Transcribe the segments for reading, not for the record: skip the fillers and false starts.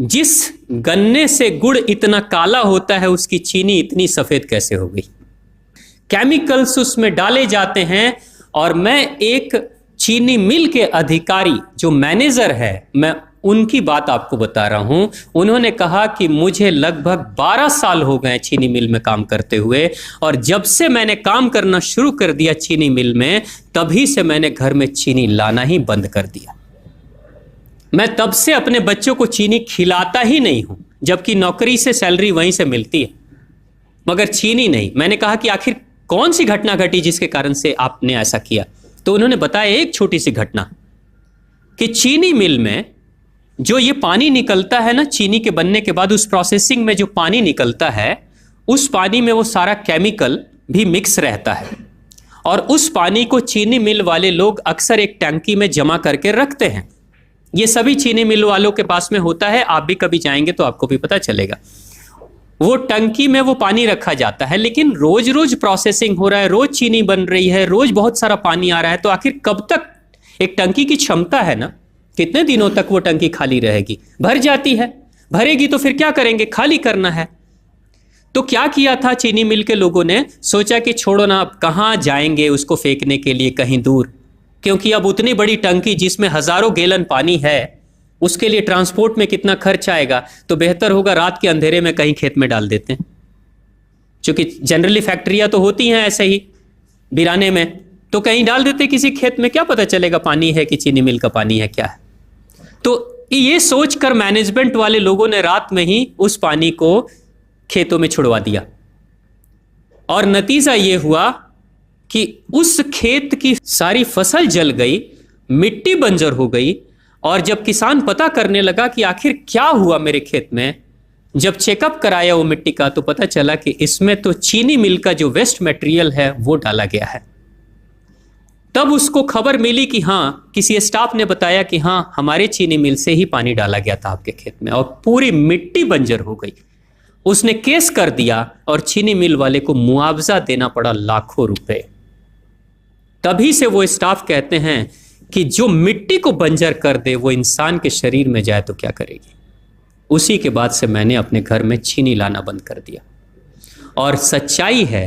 जिस गन्ने से गुड़ इतना काला होता है उसकी चीनी इतनी सफेद कैसे हो गई? केमिकल्स उसमें डाले जाते हैं। और मैं एक चीनी मिल के अधिकारी जो मैनेजर है, मैं उनकी बात आपको बता रहा हूं। उन्होंने कहा कि मुझे लगभग 12 साल हो गए चीनी मिल में काम करते हुए, और जब से मैंने काम करना शुरू कर दिया चीनी मिल में, तभी से मैंने घर में चीनी लाना ही बंद कर दिया। मैं तब से अपने बच्चों को चीनी खिलाता ही नहीं हूं, जबकि नौकरी से सैलरी वहीं से मिलती है, मगर चीनी नहीं। मैंने कहा कि आखिर कौन सी घटना घटी जिसके कारण से आपने ऐसा किया? तो उन्होंने बताया एक छोटी सी घटना कि चीनी मिल में जो ये पानी निकलता है ना, चीनी के बनने के बाद उस प्रोसेसिंग में जो पानी निकलता है, उस पानी में वो सारा केमिकल भी मिक्स रहता है, और उस पानी को चीनी मिल वाले लोग अक्सर एक टंकी में जमा करके रखते हैं। ये सभी चीनी मिल वालों के पास में होता है, आप भी कभी जाएंगे तो आपको भी पता चलेगा। वो टंकी में वो पानी रखा जाता है, लेकिन रोज रोज प्रोसेसिंग हो रहा है, रोज चीनी बन रही है, रोज बहुत सारा पानी आ रहा है, तो आखिर कब तक? एक टंकी की क्षमता है ना, कितने दिनों तक वो टंकी खाली रहेगी? भर जाती है, भरेगी तो फिर क्या करेंगे? खाली करना है। तो क्या किया था चीनी मिल के लोगों ने? सोचा कि छोड़ो ना, अब कहाँ जाएंगे उसको फेंकने के लिए कहीं दूर, क्योंकि अब उतनी बड़ी टंकी जिसमें हजारों गैलन पानी है, उसके लिए ट्रांसपोर्ट में कितना खर्च आएगा, तो बेहतर होगा रात के अंधेरे में कहीं खेत में डाल देते हैं। क्योंकि जनरली फैक्ट्रियां तो होती हैं ऐसे ही बिराने में, तो कहीं डाल देते किसी खेत में, क्या पता चलेगा पानी है कि चीनी मिल का पानी है, क्या है। तो ये सोचकर मैनेजमेंट वाले लोगों ने रात में ही उस पानी को खेतों में छुड़वा दिया, और नतीजा ये हुआ कि उस खेत की सारी फसल जल गई, मिट्टी बंजर हो गई। और जब किसान पता करने लगा कि आखिर क्या हुआ मेरे खेत में, जब चेकअप कराया वो मिट्टी का, तो पता चला कि इसमें तो चीनी मिल का जो वेस्ट मटेरियल है वो डाला गया है। तब उसको खबर मिली कि हाँ, किसी स्टाफ ने बताया कि हाँ, हमारे चीनी मिल से ही पानी डाला गया था आपके खेत में, और पूरी मिट्टी बंजर हो गई। उसने केस कर दिया और चीनी मिल वाले को मुआवजा देना पड़ा लाखों रुपए। तभी से वो स्टाफ कहते हैं कि जो मिट्टी को बंजर कर दे वो इंसान के शरीर में जाए तो क्या करेगी। उसी के बाद से मैंने अपने घर में चीनी लाना बंद कर दिया। और सच्चाई है,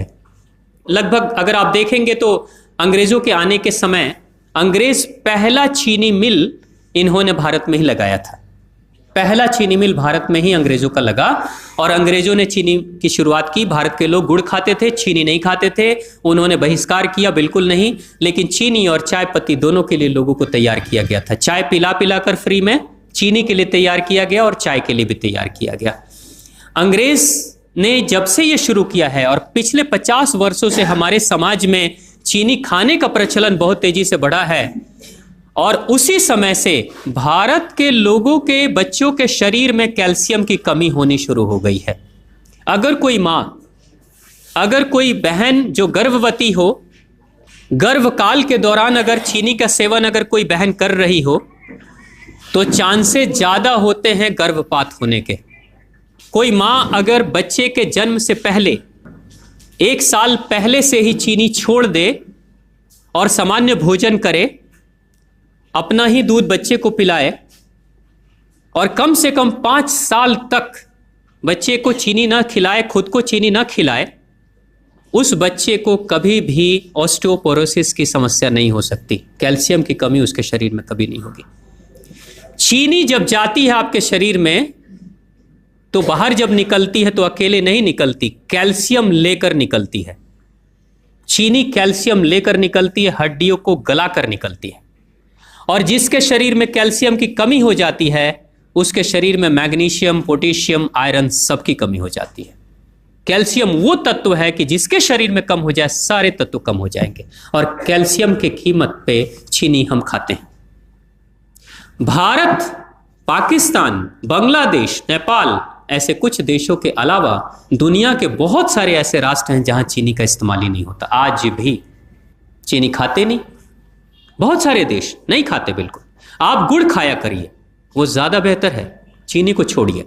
लगभग अगर आप देखेंगे तो अंग्रेजों के आने के समय अंग्रेज पहला चीनी मिल इन्होंने भारत में ही लगाया था। पहला चीनी मिल भारत में ही अंग्रेजों का लगा, और अंग्रेजों ने चीनी की शुरुआत की। भारत के लोग गुड़ खाते थे, चीनी नहीं खाते थे। उन्होंने बहिष्कार किया, बिल्कुल नहीं, लेकिन चीनी और चाय पत्ती दोनों के लिए लोगों को तैयार किया गया था। चाय पिला पिला कर फ्री में चीनी के लिए तैयार किया गया, और चाय के लिए भी तैयार किया गया। अंग्रेज ने जब से ये शुरू किया है, और पिछले 50 वर्षों से हमारे समाज में चीनी खाने का प्रचलन बहुत तेजी से बढ़ा है, और उसी समय से भारत के लोगों के बच्चों के शरीर में कैल्शियम की कमी होनी शुरू हो गई है। अगर कोई माँ, अगर कोई बहन जो गर्भवती हो, गर्भकाल के दौरान अगर चीनी का सेवन अगर कोई बहन कर रही हो, तो चांसेस ज्यादा होते हैं गर्भपात होने के। कोई माँ अगर बच्चे के जन्म से पहले 1 साल पहले से ही चीनी छोड़ दे और सामान्य भोजन करे, अपना ही दूध बच्चे को पिलाए, और कम से कम 5 साल तक बच्चे को चीनी ना खिलाए, खुद को चीनी ना खिलाए, उस बच्चे को कभी भी ऑस्टियोपोरोसिस की समस्या नहीं हो सकती। कैल्शियम की कमी उसके शरीर में कभी नहीं होगी। चीनी जब जाती है आपके शरीर में, तो बाहर जब निकलती है तो अकेले नहीं निकलती, कैल्शियम लेकर निकलती है। चीनी कैल्शियम लेकर निकलती है, हड्डियों को गलाकर निकलती है। और जिसके शरीर में कैल्शियम की कमी हो जाती है, उसके शरीर में मैग्नीशियम, पोटेशियम, आयरन सबकी कमी हो जाती है। कैल्शियम वो तत्व है कि जिसके शरीर में कम हो जाए, सारे तत्व कम हो जाएंगे, और कैल्शियम की कीमत पे चीनी हम खाते हैं। भारत, पाकिस्तान, बांग्लादेश, नेपाल, ऐसे कुछ देशों के अलावा दुनिया के बहुत सारे ऐसे राष्ट्र हैं जहां चीनी का इस्तेमाल ही नहीं होता। आज भी चीनी खाते नहीं, बहुत सारे देश नहीं खाते बिल्कुल। आप गुड़ खाया करिए, वो ज्यादा बेहतर है, चीनी को छोड़िए।